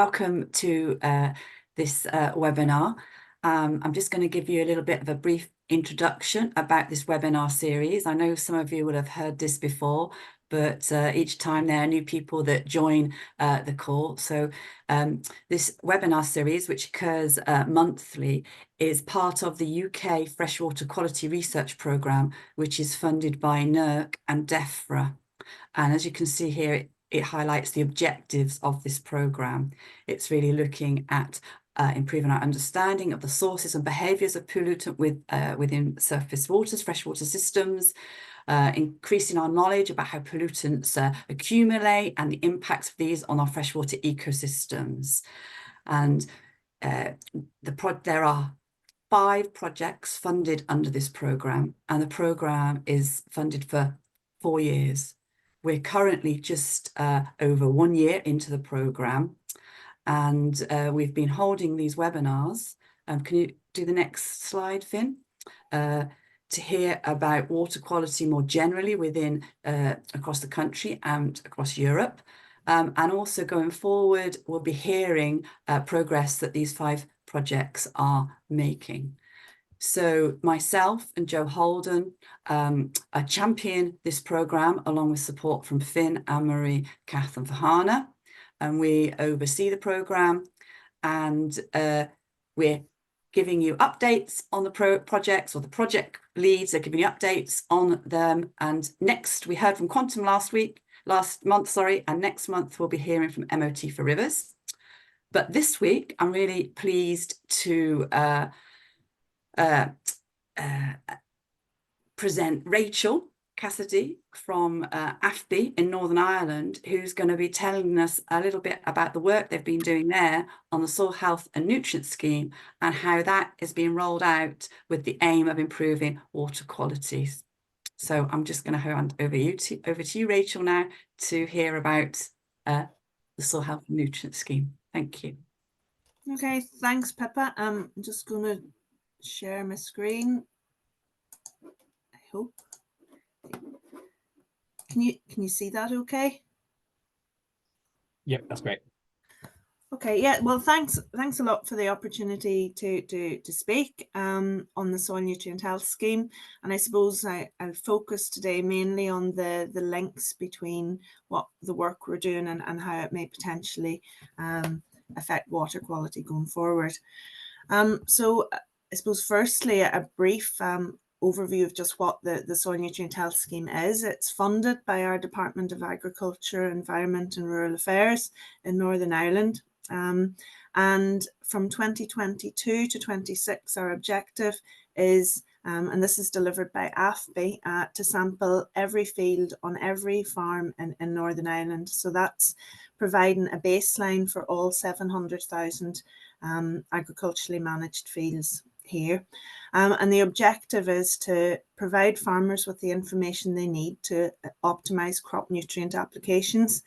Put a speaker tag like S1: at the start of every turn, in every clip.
S1: Welcome to this webinar. I'm just going to give you a little bit of a brief introduction about this webinar series. I know some of you will have heard this before, but each time there are new people that join the call. So this webinar series, which occurs monthly, is part of the UK Freshwater Quality Research Programme, which is funded by NERC and DEFRA. And as you can see here, it highlights the objectives of this programme. It's really looking at improving our understanding of the sources and behaviours of pollutant within surface waters, freshwater systems, increasing our knowledge about how pollutants accumulate and the impacts of these on our freshwater ecosystems. And there are 5 projects funded under this programme, and the programme is funded for 4 years. We're currently just over 1 year into the programme, and we've been holding these webinars. Can you do the next slide, Finn? To hear about water quality more generally within across the country and across Europe. And also going forward, we'll be hearing progress that these 5 projects are making. So myself and Joe Holden champion this programme along with support from Finn, Anne-Marie, Kath and Fahana, and we oversee the programme, and we're giving you updates on the projects, or the project leads are giving you updates on them. And next, we heard from Quantum last month, and next month we'll be hearing from MOT for Rivers. But this week, I'm really pleased to present Rachel Cassidy from AFBI in Northern Ireland, who's going to be telling us a little bit about the work they've been doing there on the Soil Health and Nutrient Scheme and how that is being rolled out with the aim of improving water qualities. So I'm just going to hand over to you, Rachel, now to hear about the Soil Health and Nutrient Scheme. Thank you.
S2: Okay, thanks, Pippa. I'm just going to share my screen. I hope. Can you see that okay?
S3: Yep, that's great.
S2: Okay, yeah, well, thanks a lot for the opportunity to speak on the Soil Nutrient Health Scheme. And I suppose I'll focus today mainly on the links between what the work we're doing and how it may potentially affect water quality going forward. So I suppose firstly a brief overview of just what the Soil Nutrient Health Scheme is. It's funded by our Department of Agriculture, Environment and Rural Affairs in Northern Ireland. And from 2022 to 26, our objective is, and this is delivered by AFBI, to sample every field on every farm in Northern Ireland. So that's providing a baseline for all 700,000 agriculturally managed fields here. And the objective is to provide farmers with the information they need to optimize crop nutrient applications,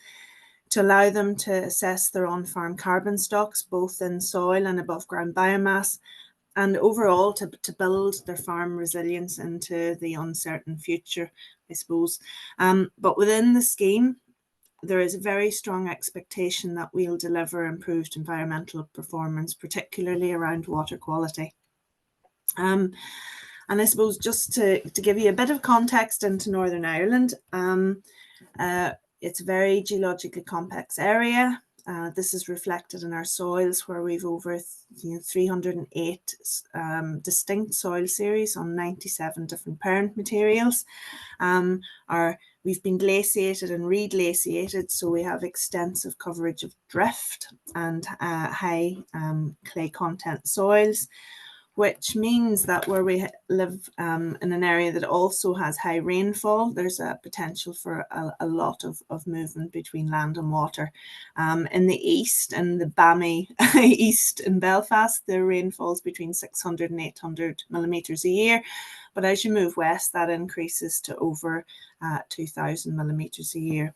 S2: to allow them to assess their on-farm carbon stocks, both in soil and above ground biomass, and overall to build their farm resilience into the uncertain future, I suppose. But within the scheme, there is a very strong expectation that we'll deliver improved environmental performance, particularly around water quality. And I suppose just to give you a bit of context into Northern Ireland, it's a very geologically complex area. This is reflected in our soils, where we've over 308 distinct soil series on 97 different parent materials. We've been glaciated and reglaciated, so we have extensive coverage of drift and high clay content soils, which means that where we live in an area that also has high rainfall, there's a potential for a lot of movement between land and water. In the east, in the Bammy east in Belfast, the rainfall is between 600 and 800 millimetres a year. But as you move west, that increases to over 2,000 millimetres a year.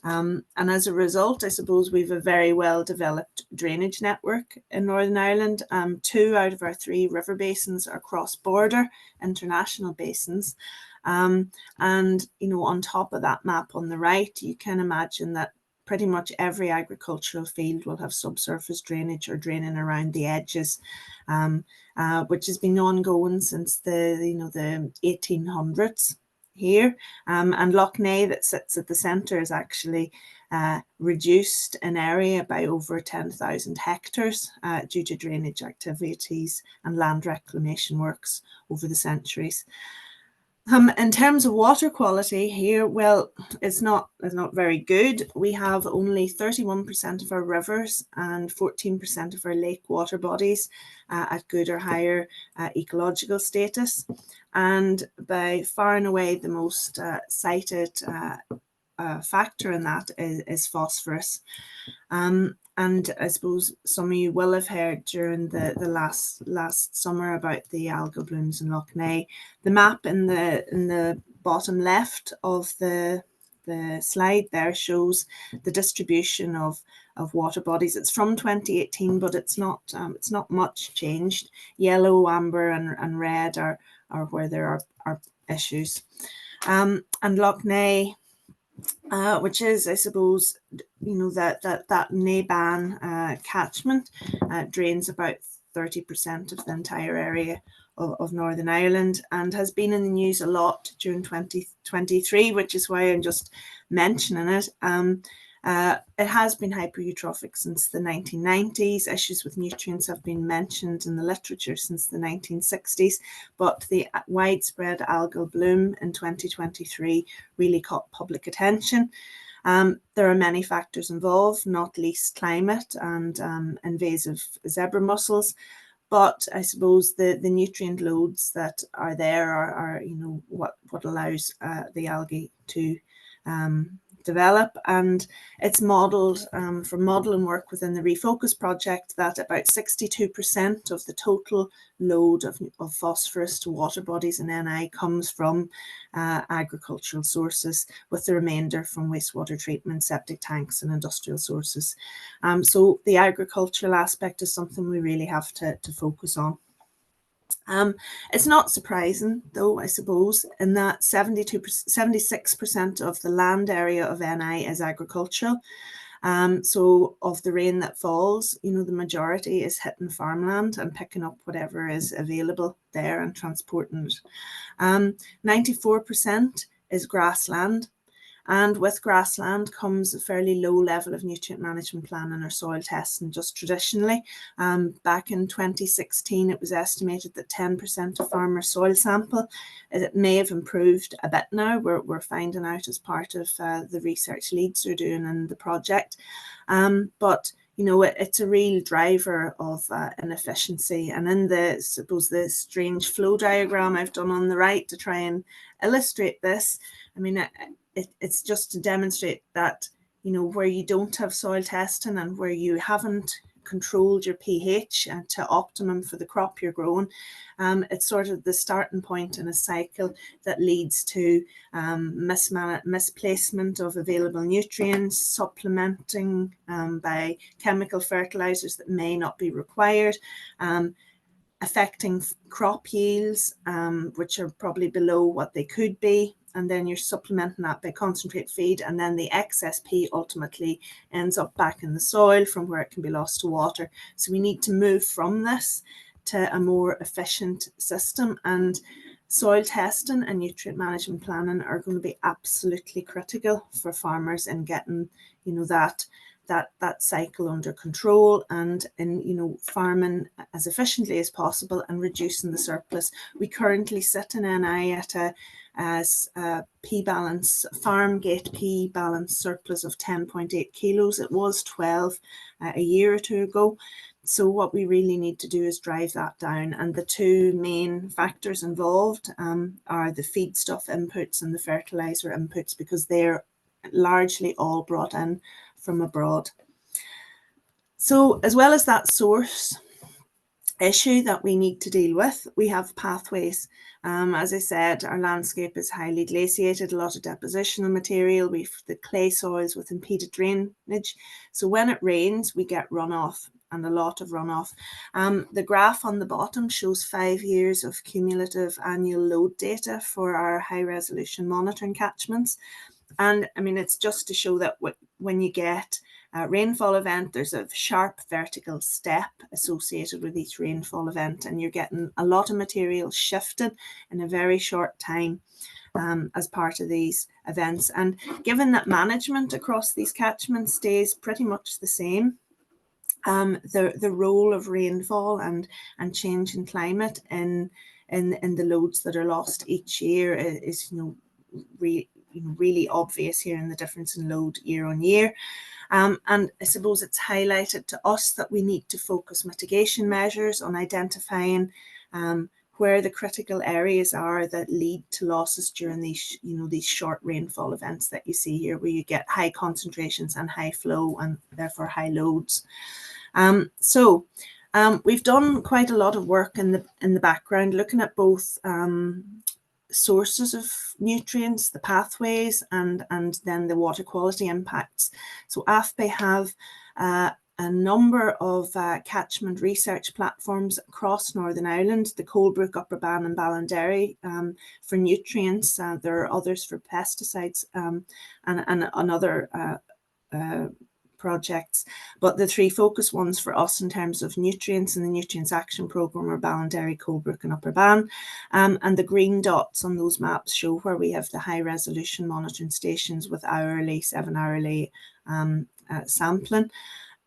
S2: And as a result, I suppose we've a very well-developed drainage network in Northern Ireland. 2 out of our 3 river basins are cross-border international basins. And, on top of that map on the right, you can imagine that pretty much every agricultural field will have subsurface drainage or draining around the edges, which has been ongoing since the 1800s here. And Lough Neagh, that sits at the centre, is actually reduced in area by over 10,000 hectares due to drainage activities and land reclamation works over the centuries. In terms of water quality here, well, it's not very good. We have only 31% of our rivers and 14% of our lake water bodies at good or higher ecological status. And by far and away the most cited factor in that is phosphorus. And I suppose some of you will have heard during the last summer about the algal blooms in Lough Neagh. The map in the bottom left of the slide there shows the distribution of water bodies. It's from 2018, but it's not much changed. Yellow, amber, and red are where there are issues. And Lough Neagh, which is, I suppose, that Naban catchment drains about 30% of the entire area of Northern Ireland, and has been in the news a lot during 2023, which is why I'm just mentioning it. It has been hypereutrophic since the 1990s. Issues with nutrients have been mentioned in the literature since the 1960s, but the widespread algal bloom in 2023 really caught public attention. There are many factors involved, not least climate and invasive zebra mussels. But I suppose the nutrient loads that are there are what allows the algae to develop. And it's modelled from modelling work within the Refocus project that about 62% of the total load of phosphorus to water bodies in NI comes from agricultural sources, with the remainder from wastewater treatment, septic tanks and industrial sources. So the agricultural aspect is something we really have to focus on. It's not surprising, though, I suppose, in that 76% of the land area of NI is agricultural. So of the rain that falls, the majority is hitting farmland and picking up whatever is available there and transporting it. 94% is grassland. And with grassland comes a fairly low level of nutrient management planning or soil testing just traditionally. Back in 2016, it was estimated that 10% of farmer soil sample. It may have improved a bit now. We're finding out as part of the research leads are doing in the project. But it's a real driver of inefficiency. And in the strange flow diagram I've done on the right to try and illustrate this, I mean, it's just to demonstrate that, where you don't have soil testing and where you haven't controlled your pH to optimum for the crop you're growing, it's sort of the starting point in a cycle that leads to misplacement of available nutrients, supplementing by chemical fertilizers that may not be required, affecting crop yields, which are probably below what they could be. And then you're supplementing that by concentrate feed, and then the excess P ultimately ends up back in the soil from where it can be lost to water. So we need to move from this to a more efficient system, and soil testing and nutrient management planning are going to be absolutely critical for farmers in getting, that cycle under control and in farming as efficiently as possible and reducing the surplus. We currently sit in NI at a P balance, farm gate P balance surplus of 10.8 kilos. It was 12 a year or two ago. So what we really need to do is drive that down. And the two main factors involved are the feedstuff inputs and the fertilizer inputs, because they're largely all brought in from abroad. So as well as that source issue that we need to deal with, we have pathways. As I said, our landscape is highly glaciated, a lot of depositional material, we've the clay soils with impeded drainage. So when it rains, we get runoff, and a lot of runoff. The graph on the bottom shows 5 years of cumulative annual load data for our high resolution monitoring catchments. And I mean, it's just to show that when you get a rainfall event, there's a sharp vertical step associated with each rainfall event, and you're getting a lot of material shifted in a very short time as part of these events. And given that management across these catchments stays pretty much the same, the role of rainfall and change in climate in the loads that are lost each year is really obvious here in the difference in load year on year. And I suppose it's highlighted to us that we need to focus mitigation measures on identifying where the critical areas are that lead to losses during these, these short rainfall events that you see here, where you get high concentrations and high flow and therefore high loads. We've done quite a lot of work in the background, looking at both sources of nutrients, the pathways, and then the water quality impacts. So AFBI have a number of catchment research platforms across Northern Ireland, the Coalbrook, Upper Bann and Ballinderry for nutrients. There are others for pesticides and other projects, but the three focus ones for us in terms of nutrients and the Nutrients Action Programme are Ballinderry, Coalbrook and Upper Bann. And the green dots on those maps show where we have the high resolution monitoring stations with hourly, 7-hourly sampling.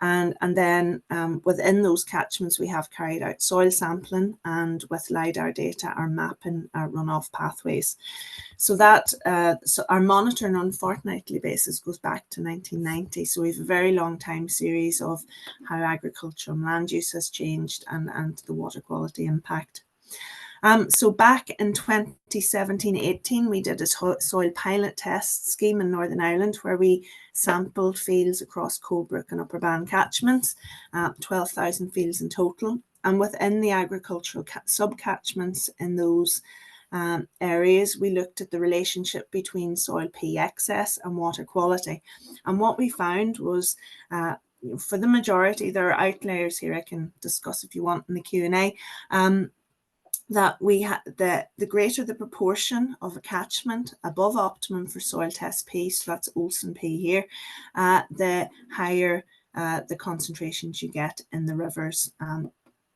S2: And then within those catchments, we have carried out soil sampling and with LiDAR data are mapping our runoff pathways. So that so our monitoring on a fortnightly basis goes back to 1990. So we have a very long time series of how agriculture and land use has changed and the water quality impact. So back in 2017-18, we did a soil pilot test scheme in Northern Ireland where we sampled fields across Coalbrook and Upper Bann catchments, 12,000 fields in total. And within the agricultural sub-catchments in those areas, we looked at the relationship between soil P excess and water quality. And what we found was for the majority, there are outliers here I can discuss if you want in the Q&A, that we had the greater the proportion of a catchment above optimum for soil test P, so that's Olsen P here, the higher the concentrations you get in the rivers.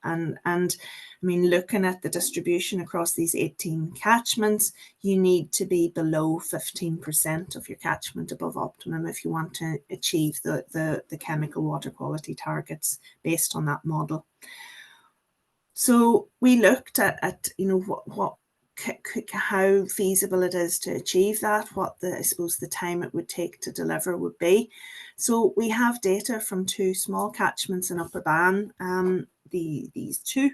S2: And I mean, looking at the distribution across these 18 catchments, you need to be below 15% of your catchment above optimum if you want to achieve the chemical water quality targets based on that model. So we looked at how feasible it is to achieve that, what I suppose the time it would take to deliver would be. So we have data from two small catchments in Upper Bann, these two,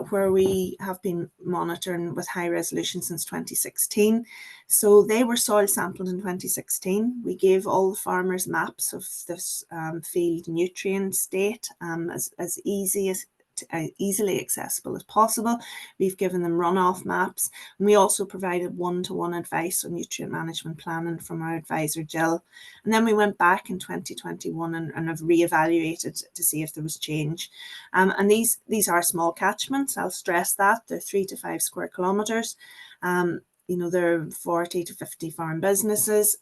S2: where we have been monitoring with high resolution since 2016. So they were soil sampled in 2016. We gave all the farmers maps of this field nutrient state as easily accessible as possible. We've given them runoff maps, and we also provided one-to-one advice on nutrient management planning from our advisor Jill. And then we went back in 2021 and have re-evaluated to see if there was change. And these are small catchments, I'll stress that. They're 3 to 5 square kilometres. There are 40 to 50 farm businesses,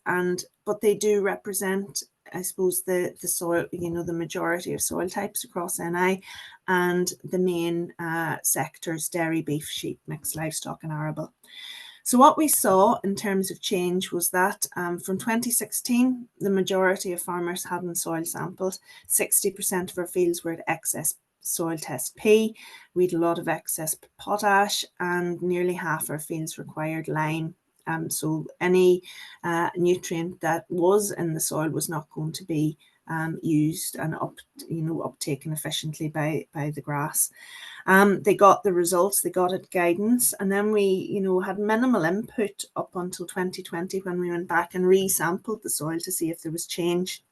S2: but they do represent, I suppose, the soil, the majority of soil types across NI, and the main sectors: dairy, beef, sheep, mixed livestock and arable. So what we saw in terms of change was that from 2016, the majority of farmers hadn't soil sampled. 60% of our fields were at excess soil test P. We had a lot of excess potash, and nearly half our fields required lime. So any nutrient that was in the soil was not going to be used and uptaken efficiently by the grass. They got the results, they got it guidance, and then we had minimal input up until 2020 when we went back and re-sampled the soil to see if there was change.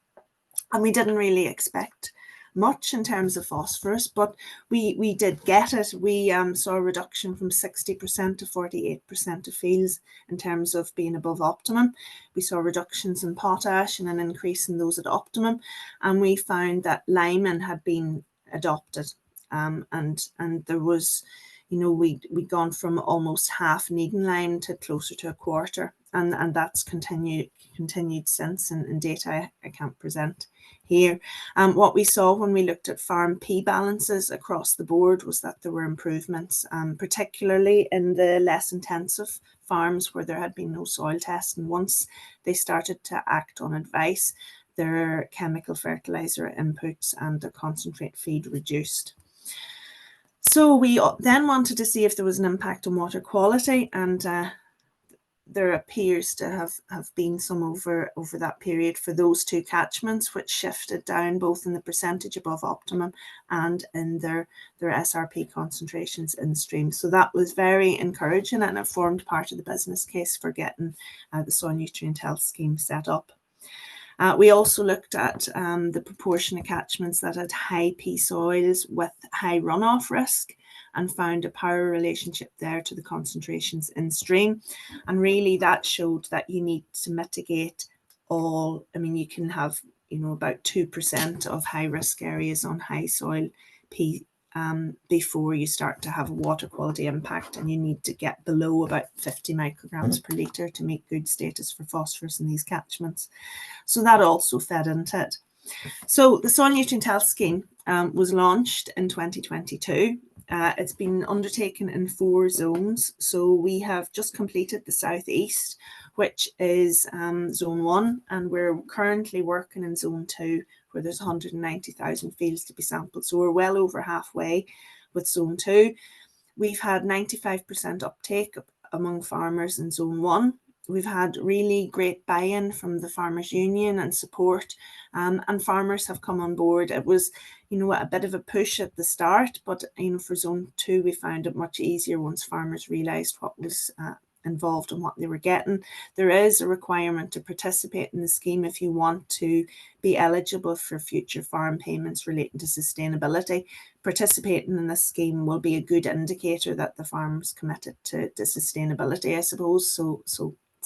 S2: And we didn't really expect much in terms of phosphorus, but we did get it. We saw a reduction from 60% to 48% of fields in terms of being above optimum. We saw reductions in potash and an increase in those at optimum, and we found that liming had been adopted, and there was, we'd gone from almost half needing lime to closer to a quarter. and that's continued since, and data I can't present here. What we saw when we looked at farm P balances across the board was that there were improvements, particularly in the less intensive farms where there had been no soil test, and once they started to act on advice, their chemical fertilizer inputs and their concentrate feed reduced. So we then wanted to see if there was an impact on water quality, and there appears to have been some over that period for those two catchments, which shifted down both in the percentage above optimum and in their SRP concentrations in stream. So that was very encouraging, and it formed part of the business case for getting the soil nutrient health scheme set up. We also looked at the proportion of catchments that had high P soils with high runoff risk, and found a power relationship there to the concentrations in stream. And really that showed that you need to mitigate all, I mean, you can have, about 2% of high risk areas on high soil P before you start to have a water quality impact, and you need to get below about 50 micrograms per litre to meet good status for phosphorus in these catchments. So that also fed into it. So the Soil Nutrient Health Scheme was launched in 2022. It's been undertaken in 4 zones. So we have just completed the southeast, which is zone 1, and we're currently working in zone 2, where there's 190,000 fields to be sampled. So we're well over halfway with zone 2. We've had 95% uptake among farmers in zone 1. We've had really great buy-in from the Farmers Union and support, and farmers have come on board. It was, a bit of a push at the start, but for zone 2, we found it much easier once farmers realised what was involved and what they were getting. There is a requirement to participate in the scheme if you want to be eligible for future farm payments relating to sustainability. Participating in this scheme will be a good indicator that the farm's committed to sustainability, I suppose. So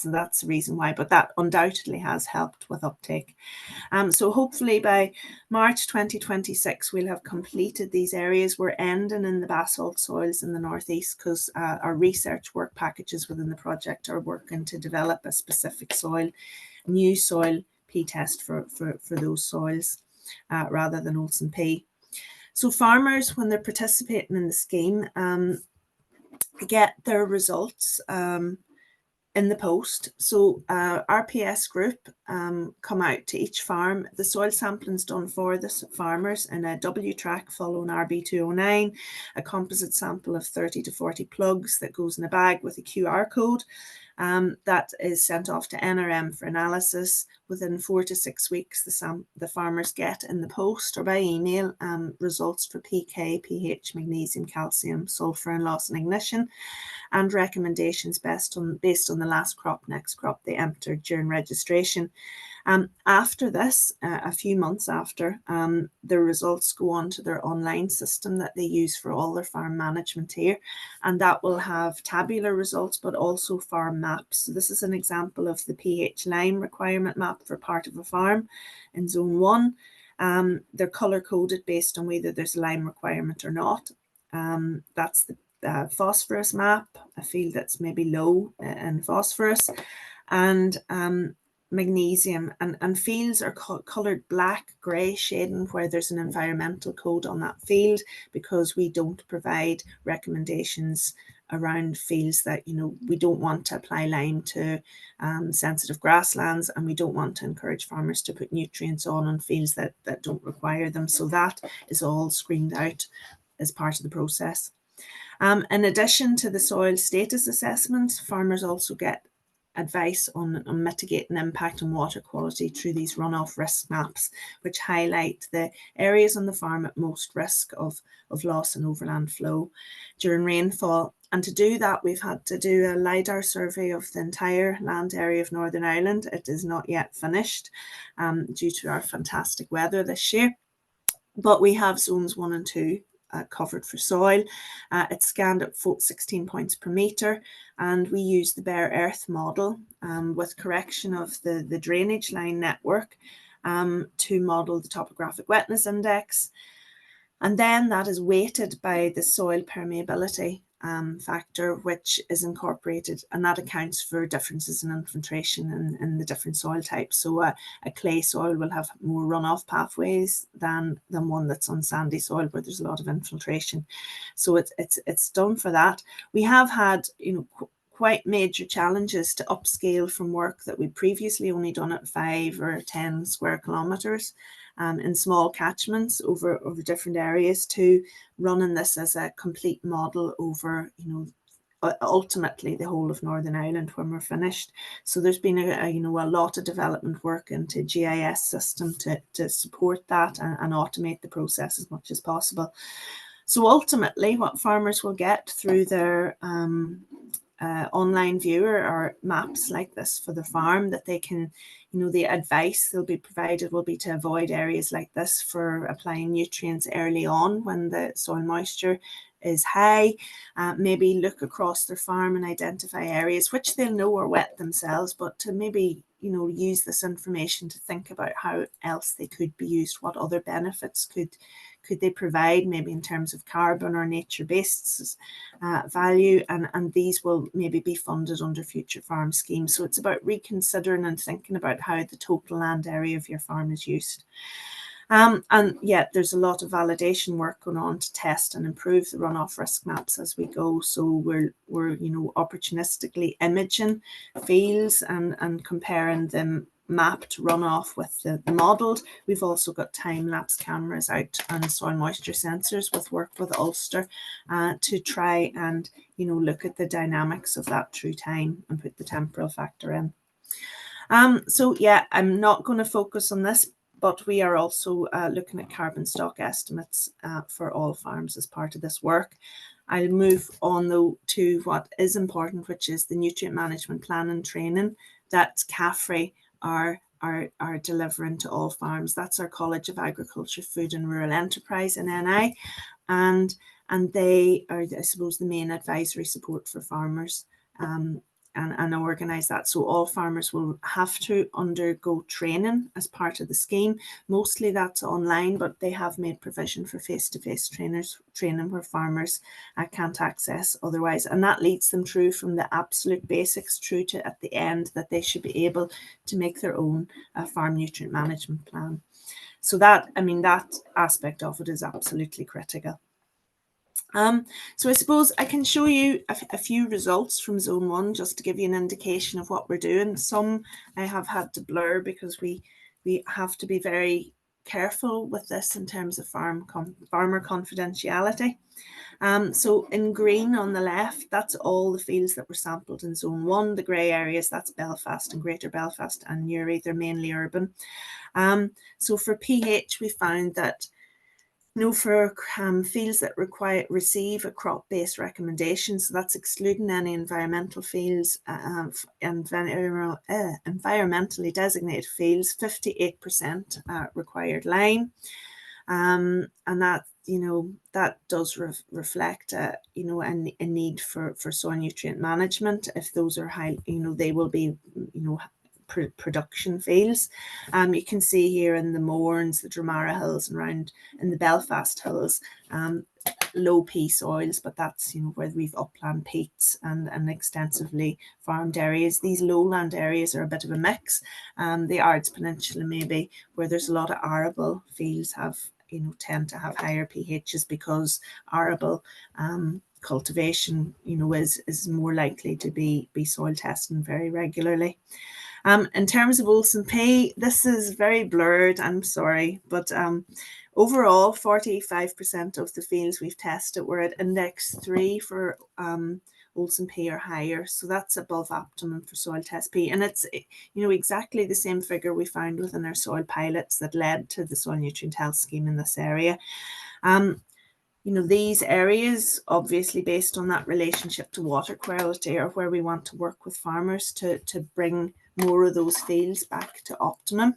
S2: that's the reason why, but that undoubtedly has helped with uptake. So hopefully by March 2026, we'll have completed these areas. We're ending in the basalt soils in the northeast because our research work packages within the project are working to develop a specific new soil P test for those soils rather than Olsen P. So farmers, when they're participating in the scheme, get their results in the post. So RPS group come out to each farm. The soil sampling is done for the farmers in a W track following RB209, a composite sample of 30 to 40 plugs that goes in a bag with a QR code. That is sent off to NRM for analysis. Within 4 to 6 weeks, the farmers get in the post or by email results for pK, pH, magnesium, calcium, sulfur, and loss in ignition, and recommendations based on the last crop, next crop they entered during registration. After this, a few months after, the results go on to their online system that they use for all their farm management here, and that will have tabular results but also farm maps. So this is an example of the pH lime requirement map for part of a farm in zone 1. They're color coded based on whether there's a lime requirement or not. That's the phosphorus map, a field that's maybe low in phosphorus, and magnesium, and fields are coloured black, grey shading where there's an environmental code on that field, because we don't provide recommendations around fields that, we don't want to apply lime to sensitive grasslands, and we don't want to encourage farmers to put nutrients on fields that don't require them. So that is all screened out as part of the process. In addition to the soil status assessments, farmers also get advice on mitigating impact on water quality through these runoff risk maps, which highlight the areas on the farm at most risk of loss and overland flow during rainfall. And to do that, we've had to do a LiDAR survey of the entire land area of Northern Ireland. It is not yet finished due to our fantastic weather this year, but we have zones 1 and 2 covered for soil. It's scanned at 16 points per metre, and we use the bare earth model with correction of the drainage line network to model the topographic wetness index. And then that is weighted by the soil permeability factor, which is incorporated, and that accounts for differences in infiltration in the different soil types. So a clay soil will have more runoff pathways than one that's on sandy soil where there's a lot of infiltration. So it's done for that. We have had, quite major challenges to upscale from work that we previously only done at 5 or 10 square kilometres in small catchments over different areas, to running this as a complete model over, ultimately the whole of Northern Ireland when we're finished. So there's been a lot of development work into GIS system to support that and automate the process as much as possible. So ultimately what farmers will get through their online viewer are maps like this for the farm that they can, the advice they'll be provided will be to avoid areas like this for applying nutrients early on when the soil moisture is high. Maybe look across their farm and identify areas which they'll know are wet themselves, but to maybe use this information to think about how else they could be used, what other benefits could they provide, maybe in terms of carbon or nature-based value, and these will maybe be funded under future farm schemes. So it's about reconsidering and thinking about how the total land area of your farm is used. And yeah, there's a lot of validation work going on to test and improve the runoff risk maps as we go. So we're opportunistically imaging fields and comparing them mapped runoff with the modelled. We've also got time-lapse cameras out and soil moisture sensors with work with Ulster to try and look at the dynamics of that through time and put the temporal factor in. So yeah, I'm not going to focus on this, but we are also looking at carbon stock estimates for all farms as part of this work. I'll move on though to what is important, which is the nutrient management plan and training that CAFRE are delivering to all farms. That's our College of Agriculture, Food and Rural Enterprise in NI, and they are, I suppose, the main advisory support for farmers and organise that. So all farmers will have to undergo training as part of the scheme. Mostly that's online, but they have made provision for face-to-face training where farmers can't access otherwise. And that leads them through from the absolute basics through to at the end that they should be able to make their own farm nutrient management plan. So that aspect of it is absolutely critical. So I suppose I can show you a few results from Zone 1 just to give you an indication of what we're doing. Some I have had to blur because we have to be very careful with this in terms of farmer confidentiality. So in green on the left, that's all the fields that were sampled in Zone 1. The grey areas, that's Belfast and Greater Belfast and Newry, they're mainly urban. So for pH, we found that for fields that receive a crop-based recommendation, so that's excluding any environmental fields and environmentally designated fields, 58% required lime, and that that does reflect a need for soil nutrient management. If those are high, they will be production fields. You can see here in the Mournes, the Dramara Hills, and around in the Belfast Hills, low P soils, but that's where we've upland peats and extensively farmed areas. These lowland areas are a bit of a mix. The Ards Peninsula maybe, where there's a lot of arable fields, have tend to have higher pHs because arable cultivation is more likely to be soil testing very regularly. In terms of Olsen P, this is very blurred, I'm sorry, but overall 45% of the fields we've tested were at index 3 for Olsen P or higher, so that's above optimum for soil test P, and it's exactly the same figure we found within our soil pilots that led to the soil nutrient health scheme in this area. These areas, obviously based on that relationship to water quality, are where we want to work with farmers to bring more of those fields back to optimum.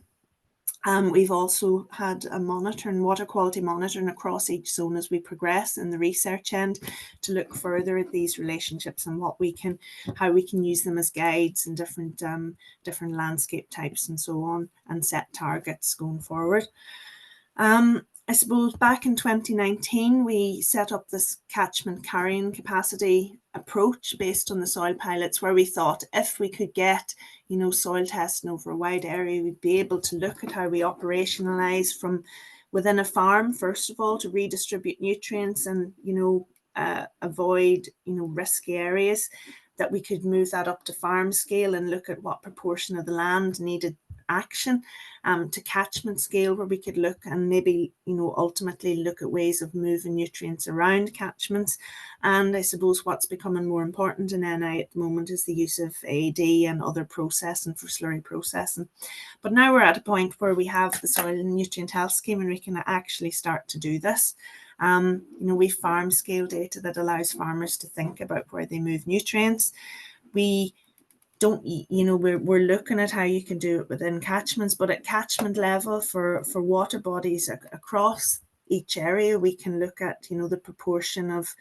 S2: We've also had a water quality monitoring across each zone as we progress in the research end to look further at these relationships and how we can use them as guides in different landscape types and so on, and set targets going forward. I suppose back in 2019, we set up this catchment carrying capacity approach based on the soil pilots, where we thought if we could get, soil testing over a wide area, we'd be able to look at how we operationalize from within a farm, first of all, to redistribute nutrients and, avoid, risky areas, that we could move that up to farm scale and look at what proportion of the land needed action, to catchment scale, where we could look and maybe, ultimately look at ways of moving nutrients around catchments. And I suppose what's becoming more important in NI at the moment is the use of AD and other processing for slurry processing. But now we're at a point where we have the soil and nutrient health scheme and we can actually start to do this. We farm scale data that allows farmers to think about where they move nutrients. We don't, we're looking at how you can do it within catchments, but at catchment level for water bodies across each area, we can look at, the proportion of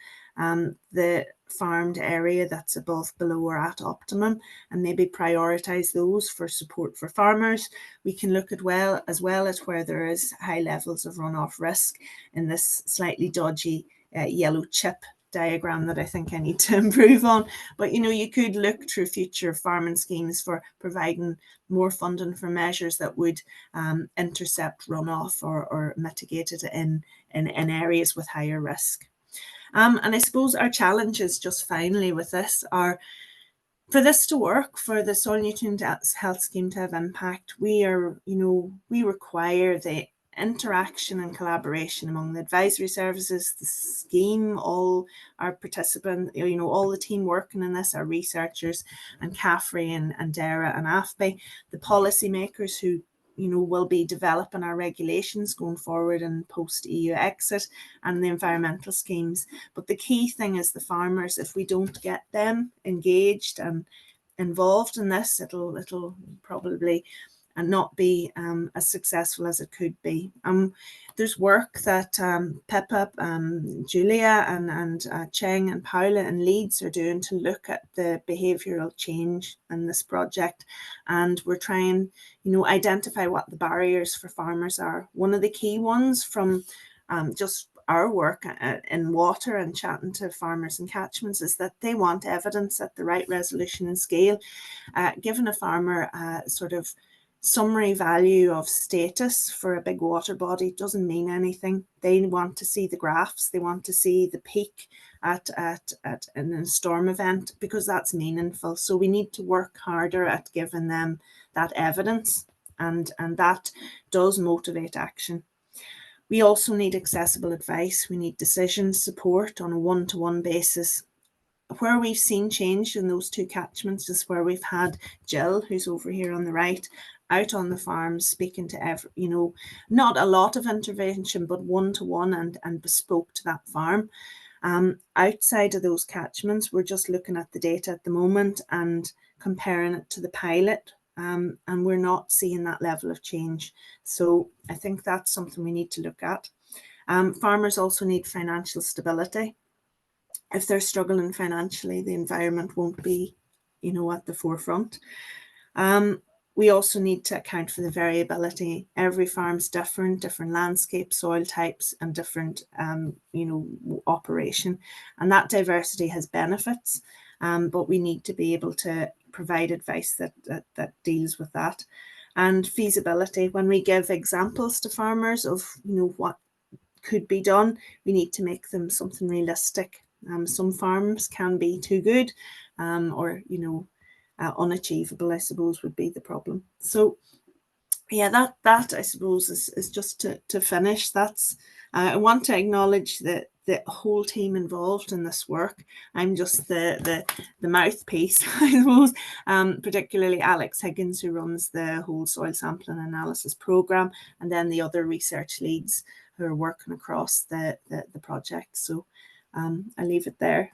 S2: the farmed area that's above, below, or at optimum, and maybe prioritize those for support for farmers. We can look at as well at where there is high levels of runoff risk in this slightly dodgy yellow chip diagram that I think I need to improve on. But you could look through future farming schemes for providing more funding for measures that would intercept runoff or mitigate it in areas with higher risk. And I suppose our challenges just finally with this are, for this to work, for the soil nutrient health scheme to have impact, we require the interaction and collaboration among the advisory services, the scheme, all our participants, all the team working in this, our researchers and CAFRE and DEFRA and AFBI, the policymakers who will be developing our regulations going forward and post-EU exit, and the environmental schemes. But the key thing is the farmers. If we don't get them engaged and involved in this, it'll probably not be as successful as it could be. There's work that Pippa, Julia and Cheng and Paula and Leeds are doing to look at the behavioural change in this project, and we're trying, identify what the barriers for farmers are. One of the key ones from just our work in water and chatting to farmers and catchments is that they want evidence at the right resolution and scale. Giving a farmer sort of summary value of status for a big water body doesn't mean anything. They want to see the graphs, they want to see the peak at in a storm event, because that's meaningful. So we need to work harder at giving them that evidence, and that does motivate action. We also need accessible advice. We need decision support on a one-to-one basis. Where we've seen change in those two catchments is where we've had Jill, who's over here on the right, out on the farm speaking to not a lot of intervention, but one-to-one and bespoke to that farm. Outside of those catchments, we're just looking at the data at the moment and comparing it to the pilot, and we're not seeing that level of change. So I think that's something we need to look at. Farmers also need financial stability. If they're struggling financially, the environment won't be, at the forefront. We also need to account for the variability. Every farm's different landscape, soil types, and different, operation. And that diversity has benefits, but we need to be able to provide advice that deals with that. And feasibility, when we give examples to farmers of, what could be done, we need to make them something realistic. Some farms can be too good, or, unachievable, I suppose, would be the problem. So yeah, that I suppose is just to finish. That's I want to acknowledge the whole team involved in this work. I'm just the mouthpiece, I suppose, particularly Alex Higgins, who runs the whole soil sampling analysis program, and then the other research leads who are working across the project. So I'll leave it there.